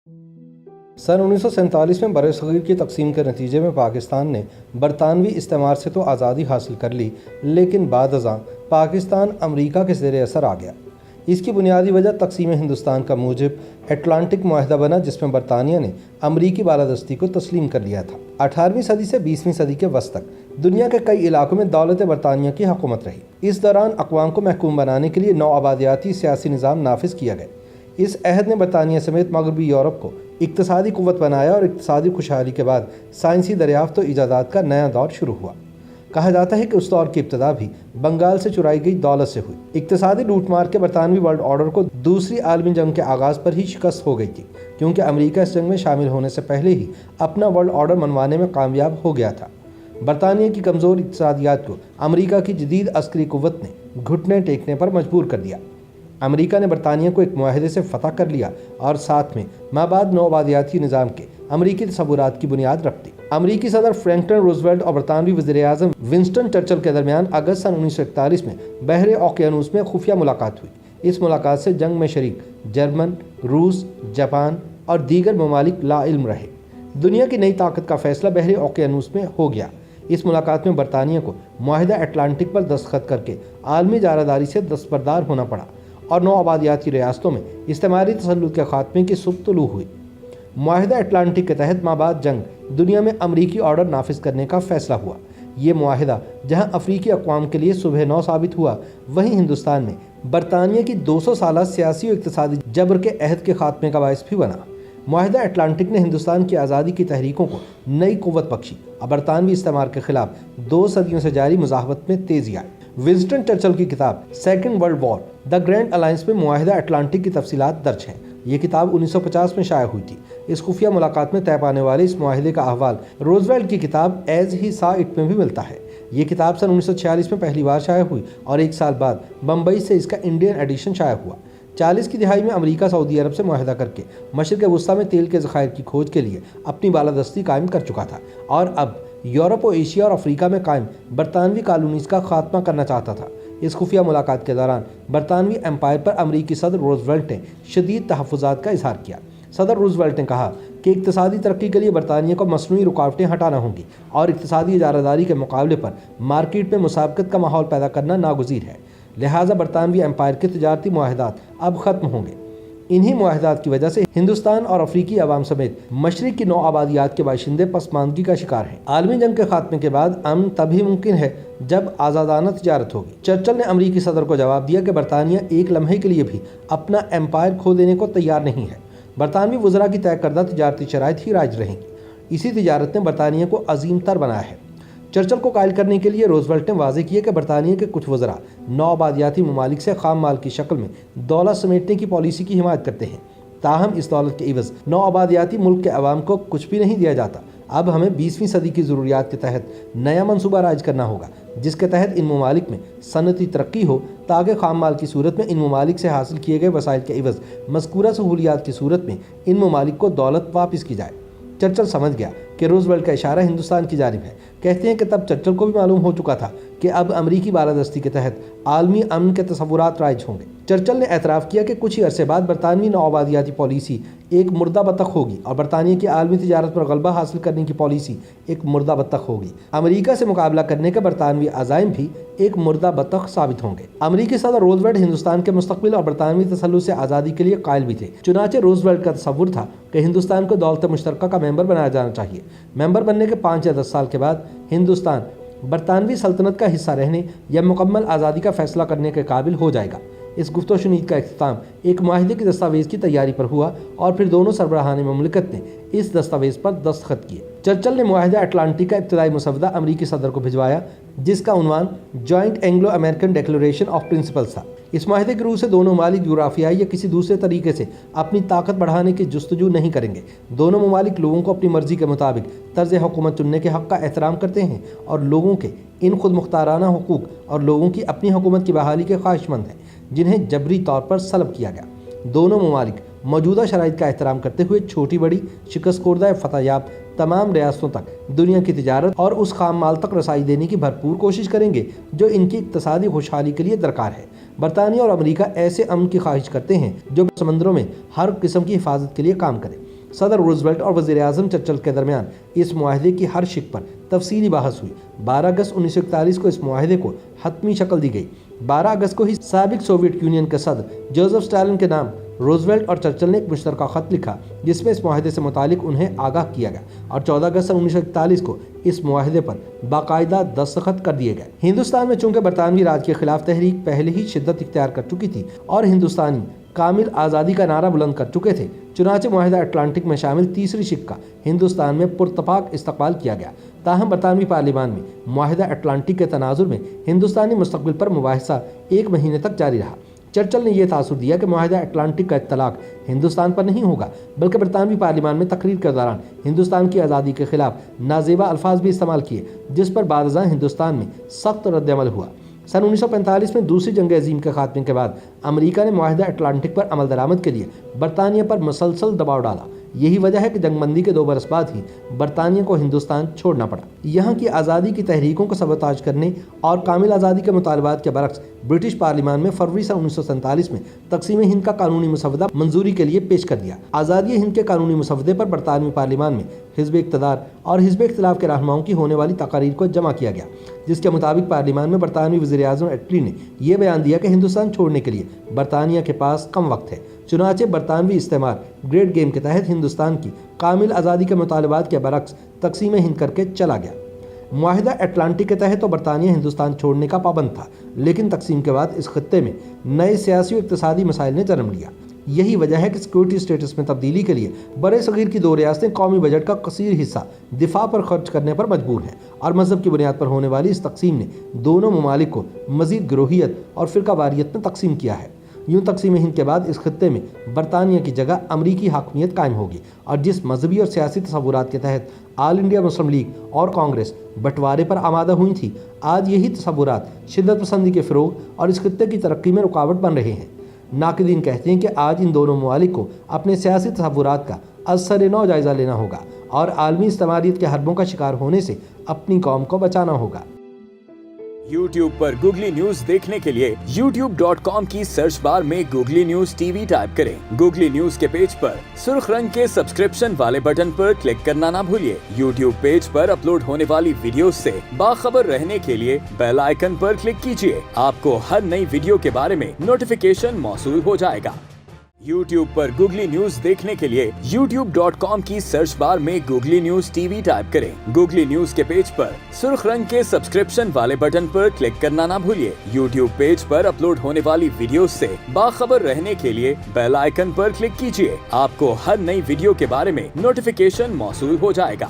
सन 1947 में बरसग़ीर की तक़सीम के नतीजे में पाकिस्तान ने बरतानवी इस्तेमार से तो आज़ादी हासिल कर ली, लेकिन बाद-अज़ां पाकिस्तान अमरीका के ज़ेर असर आ गया। इसकी बुनियादी वजह तक़सीम हिंदुस्तान का मूजिब अटलांटिक मुआहदा बना, जिसमें बरतानिया ने अमरीकी बालादस्ती को तस्लीम कर लिया था। 18वीं सदी से 20वीं सदी के वस्त तक दुनिया के कई इलाकों में दौलत बरतानिया की हुकूमत रही। इस दौरान अक़वाम को महकूम बनाने के लिए नौआबादियाती सियासी निज़ाम नाफिज किया गया। इस अहद ने बरतानिया समेत मगरबी यूरोप को इक़्तिसादी क़ुव्वत बनाया और इक़्तिसादी खुशहाली के बाद साइंसी दरियाफ्त और इजादात का नया दौर शुरू हुआ। कहा जाता है कि उस दौर की इब्तिदा भी बंगाल से चुराई गई दौलत से हुई। इक़्तिसादी लूटमार के बरतानवी वर्ल्ड ऑर्डर को दूसरी आलमी जंग के आगाज़ पर ही शिकस्त हो गई थी, क्योंकि अमरीका इस जंग में शामिल होने से पहले ही अपना वर्ल्ड ऑर्डर मनवाने में कामयाब हो गया था। बरतानिया की कमज़ोर इक़्तिसादियात को अमरीका की जदीद अस्करी क़ुव्वत ने घुटने टेकने पर मजबूर कर दिया। अमरीका ने बरतानिया को एक मुआहदे से फ़तह कर लिया और साथ में माबाद नौआबादियाती निज़ाम के अमरीकी तसव्वुरात की बुनियाद रख दी। अमरीकी सदर फ्रैंकलिन रूज़वेल्ट और बरतानवी वज़ीर-ए-आज़म विंस्टन चर्चिल के दरमियान अगस्त सन 1941 में बहरे ओकियानूस में खुफिया मुलाकात हुई। इस मुलाकात से जंग में शरीक जर्मन, रूस, जापान और दीगर ममालिक लाइल्म रहे। दुनिया की नई ताकत का फैसला बहरे ओकियानूस में हो गया। इस मुलाकात में बरतानिया को मुआहदा अटलांटिक पर दस्तखत करके आलमी जारादारी से दस्तबरदार होना पड़ा और नौआबादियाती रियासतों में इस्तेमारी तसल्लुत के खात्मे की सुबह तुलू हुई। मुआहदा अटलांटिक के तहत माबाद जंग दुनिया में अमरीकी ऑर्डर नाफिज करने का फैसला हुआ। ये मुआहदा जहां अफ्रीकी अक़वाम के लिए सुबह नौ साबित हुआ, वहीं हिंदुस्तान में बरतानिया की 200 साला सियासी और इक़्तिसादी जबर के अहद के खात्मे का बाइस भी बना। मुआहदा अटलांटिक ने हिंदुस्तान की आज़ादी की तहरीकों को नई क़ुव्वत बख्शी और बरतानवी इस्तेमार के खिलाफ 2 सदियों से जारी मुज़ाहमत में तेज़ी आई। विंस्टन चर्चिल की किताब second world war the grand alliance में मुआहदा अटलांटिक की तफसीलात दर्ज हैं। ये किताब 1950 में शाया हुई थी। इस खुफिया मुलाकात में तय पाने वाले इस मुआहदे का अहवाल रूज़वेल्ट की किताब एज ही सा इट में भी मिलता है। ये किताब सन 1946 में पहली बार शाया हुई और 1 साल बाद बम्बई से इसका इंडियन एडिशन शाया हुआ। 40 की दिहाई में अमरीका सऊदी अरब से मुआहदा करके मशरिक़ वुस्ता में तेल के ज़खायर की खोज के लिए अपनी बालादस्ती कायम कर चुका था और अब यूरोप और एशिया और अफ्रीका में कायम बरतानवी कॉलोनीज़ का खात्मा करना चाहता था। इस खुफिया मुलाकात के दौरान बरतानवी एम्पायर पर अमरीकी सदर रूज़वेल्ट ने शदीद तहफ़्फ़ुज़ात का इज़हार किया। सदर रूज़वेल्ट ने कहा कि इक़्तिसादी तरक्की के लिए बरतानिया को मसनूई रुकावटें हटाना होंगी और इक़्तिसादी इजारादारी के मुकाबले पर मार्केट में मुसाबकत का माहौल पैदा करना नागुज़ीर है। लिहाजा बरतानवी एम्पायर के तिजारती मुआहदात अब ख़त्म होंगे। इन्हीं मुआहदात की वजह से हिंदुस्तान और अफ्रीकी अवाम समेत मशरिक़ की नौआबादियात के बाशिंदे पसमानदगी का शिकार हैं। आलमी जंग के खात्मे के बाद अमन तभी मुमकिन है जब आज़ादाना तिजारत होगी। चर्चिल ने अमरीकी सदर को जवाब दिया कि बरतानिया एक लम्हे के लिए भी अपना एम्पायर खो देने को तैयार नहीं है। बरतानवी वज़रा की तय करदा तिजारती शराइत ही राज रहेंगी। इसी तिजारत ने बरतानिया को अजीम तर बनाया है। चर्चिल को कायल करने के लिए रूज़वेल्ट ने वाज़ेह किया कि बरतानिया के कुछ वज़रा नौआबादियाती ममालिक से खाम माल की शक्ल में दौलत समेटने की पॉलिसी की हिमायत करते हैं। ताहम इस दौलत के इवज़ नौआबादियाती मुल्क के अवाम को कुछ भी नहीं दिया जाता। अब हमें 20वीं सदी की ज़रूरियात के तहत नया मनसूबा राज करना होगा, जिसके तहत इन ममालिक में सनती तरक्की हो, ताकि खाम माल की सूरत में इन ममालिक से हासिल किए गए वसाइल के इवज़ मज़कूरा सहूलियात की सूरत में इन ममालिक को दौलत वापस की जाए। चर्चिल समझ गया कि रूज़वेल्ट का इशारा हिंदुस्तान की जानिब है। कहते हैं कि तब चर्चिल को भी मालूम हो चुका था कि अब अमरीकी बालादस्ती के तहत आलमी अमन के तसव्वुरात राइज होंगे। चर्चिल ने एतराफ़ किया कि कुछ ही अरसे बाद बरतानवी नौआबादियाती पॉलिसी एक मुर्दा बतख होगी और बरतानिया की आलमी तिजारत पर गलबा हासिल करने की पॉलिसी एक मुर्दा बतख होगी। अमरीका से मुकाबला करने के बरतानवी अज़ाइम भी एक मुर्दा बतख साबित होंगे। अमरीकी सदर रूज़वेल्ट हिंदुस्तान के मुस्तक़बिल और बरतानवी तसल्लुत से आज़ादी के लिए कायल भी थे। चुनाचे रूज़वेल्ट का तसव्वुर था कि हिंदुस्तान को दौलत मुश्तरका का मेंबर बनाया जाना चाहिए। मेंबर बनने के 5 या 10 साल के बाद हिंदुस्तान बरतानवी सल्तनत का हिस्सा रहने या मुकम्मल आज़ादी का फैसला करने के काबिल हो जाएगा। इस गुफ्तो शुनीद का इख्तिताम एक मुआहदे की दस्तावेज़ की तैयारी पर हुआ और फिर दोनों सरबराहान ममलिकत ने इस दस्तावेज़ पर दस्तखत किए। चर्चिल ने मुआहदा अटलांटिक का इब्तदाई मसवदा अमरीकी सदर को भिजवाया, जिसका उन्वान joint Anglo American declaration of principles था। इस मुआहदे के रूह से दोनों ममालिक यूराफियाई या किसी दूसरे तरीके से अपनी ताकत बढ़ाने की जुस्तजू नहीं करेंगे। दोनों ममालिक लोगों को अपनी मर्जी के मुताबिक तर्ज हुकूमत चुनने के हक़ का एहतराम करते हैं और लोगों के इन खुद मुख्ताराना हुकूक और लोगों की अपनी हुकूमत की बहाली के ख्वाहिशमंद हैं, जिन्हें जबरी तौर पर सलब किया गया। दोनों ममालिक मौजूदा शराइत का एहतराम करते हुए छोटी बड़ी शिकस्तखोर्दा फ़तहयाब तमाम रियासतों तक दुनिया की तिजारत और उस खाम माल तक रसाई देने की भरपूर कोशिश करेंगे जो इनकी इक़्तिसादी खुशहाली के लिए दरकार है। बरतानिया और अमरीका ऐसे अमन की ख्वाहिश करते हैं जो समंदरों में हर किस्म की हिफाजत के लिए काम करे। صدر روزویلٹ اور وزیر اعظم چرچل کے درمیان اس معاہدے کی ہر شق پر تفصیلی بحث ہوئی۔ 12 اگست 1941 کو اس معاہدے کو حتمی شکل دی گئی۔ 12 اگست کو ہی سابق سوویت یونین کے صدر جوزف اسٹالن کے نام روزویلٹ اور چرچل نے ایک مشترکہ خط لکھا جس میں اس معاہدے سے متعلق انہیں آگاہ کیا گیا، اور 14 اگست 1941 کو اس معاہدے پر باقاعدہ دستخط کر دیے گئے۔ ہندوستان میں چونکہ برطانوی راج کے خلاف تحریک پہلے ہی شدت اختیار کر چکی تھی اور ہندوستانی کامل آزادی کا نعرہ بلند کر چکے تھے، چنانچہ معاہدہ اٹلانٹک میں شامل تیسری شق کا ہندوستان میں پرتپاک استقبال کیا گیا۔ تاہم برطانوی پارلیمان میں معاہدہ اٹلانٹک کے تناظر میں ہندوستانی مستقبل پر مباحثہ 1 مہینے تک جاری رہا۔ چرچل نے یہ تاثر دیا کہ معاہدہ اٹلانٹک کا اطلاق ہندوستان پر نہیں ہوگا، بلکہ برطانوی پارلیمان میں تقریر کے دوران ہندوستان کی آزادی کے خلاف نازیبا الفاظ بھی استعمال کیے، جس پر بعد ازاں ہندوستان میں سخت رد عمل ہوا۔ سن 1945 میں دوسری جنگ عظیم کے خاتمے کے بعد امریکہ نے معاہدہ اٹلانٹک پر عمل درآمد کے لیے برطانیہ پر مسلسل دباؤ ڈالا۔ یہی وجہ ہے کہ جنگ بندی کے 2 برس بعد ہی برطانیہ کو ہندوستان چھوڑنا پڑا۔ یہاں کی آزادی کی تحریکوں کو سبوتاژ کرنے اور کامل آزادی کے مطالبات کے برعکس برٹش پارلیمان میں فروری سن 1947 میں تقسیم ہند کا قانونی مسودہ منظوری کے لیے پیش کر دیا۔ آزادی ہند کے قانونی مسودے پر برطانوی پارلیمان میں حزب اقتدار اور حزب اختلاف کے رہنماؤں کی ہونے والی تقاریر کو جمع کیا گیا، جس کے مطابق پارلیمان میں برطانوی وزیر اعظم ایٹلی نے یہ بیان دیا کہ ہندوستان چھوڑنے کے لیے برطانیہ کے پاس کم وقت ہے۔ چنانچہ برطانوی استعمار گریٹ گیم کے تحت ہندوستان کی کامل آزادی کے مطالبات کے برعکس تقسیم ہند کر کے چلا گیا۔ معاہدہ اٹلانٹک کے تحت تو برطانیہ ہندوستان چھوڑنے کا پابند تھا، لیکن تقسیم کے بعد اس خطے میں نئے سیاسی و اقتصادی مسائل نے جنم لیا۔ یہی وجہ ہے کہ سیکورٹی اسٹیٹس میں تبدیلی کے لیے برِ صغیر کی 2 ریاستیں قومی بجٹ کا کثیر حصہ دفاع پر خرچ کرنے پر مجبور ہیں، اور مذہب کی بنیاد پر ہونے والی اس تقسیم نے دونوں ممالک کو مزید گروہیت اور فرقہ واریت میں تقسیم کیا ہے۔ یوں تقسیم ہند کے بعد اس خطے میں برطانیہ کی جگہ امریکی حاکمیت قائم ہوگی، اور جس مذہبی اور سیاسی تصورات کے تحت آل انڈیا مسلم لیگ اور کانگریس بٹوارے پر آمادہ ہوئی تھی، آج یہی تصورات شدت پسندی کے فروغ اور اس خطے کی ترقی میں رکاوٹ بن رہے ہیں۔ ناقدین کہتے ہیں کہ آج ان دونوں ممالک کو اپنے سیاسی تصورات کا از سر نو جائزہ لینا ہوگا اور عالمی استعماریت کے حربوں کا شکار ہونے سے اپنی قوم کو بچانا ہوگا۔ YouTube پر گوگلی نیوز دیکھنے کے لیے youtube.com کی سرچ بار میں googly news T V type کریں۔ گوگلی نیوز کے پیج پر سرخ رنگ کے سبسکرپشن والے بٹن پر کلک کرنا نہ بھولیے۔ YouTube پیج پر اپلوڈ ہونے والی ویڈیوز سے باخبر رہنے کے لیے بیل آئیکن پر کلک کیجیے۔ آپ کو ہر نئی ویڈیو کے بارے میں نوٹیفیکیشن موصول ہو جائے گا۔ YouTube پر گوگلی نیوز دیکھنے کے لیے youtube.com کی سرچ بار میں googly news T V type کریں۔ گوگلی نیوز کے پیج پر سرخ رنگ کے سبسکرپشن والے بٹن پر کلک کرنا نہ بھولیے۔ YouTube پیج پر اپلوڈ ہونے والی ویڈیوز سے باخبر رہنے کے لیے بیل آئیکن پر کلک کیجیے۔ آپ کو ہر نئی ویڈیو کے بارے میں نوٹیفیکیشن موصول ہو جائے گا۔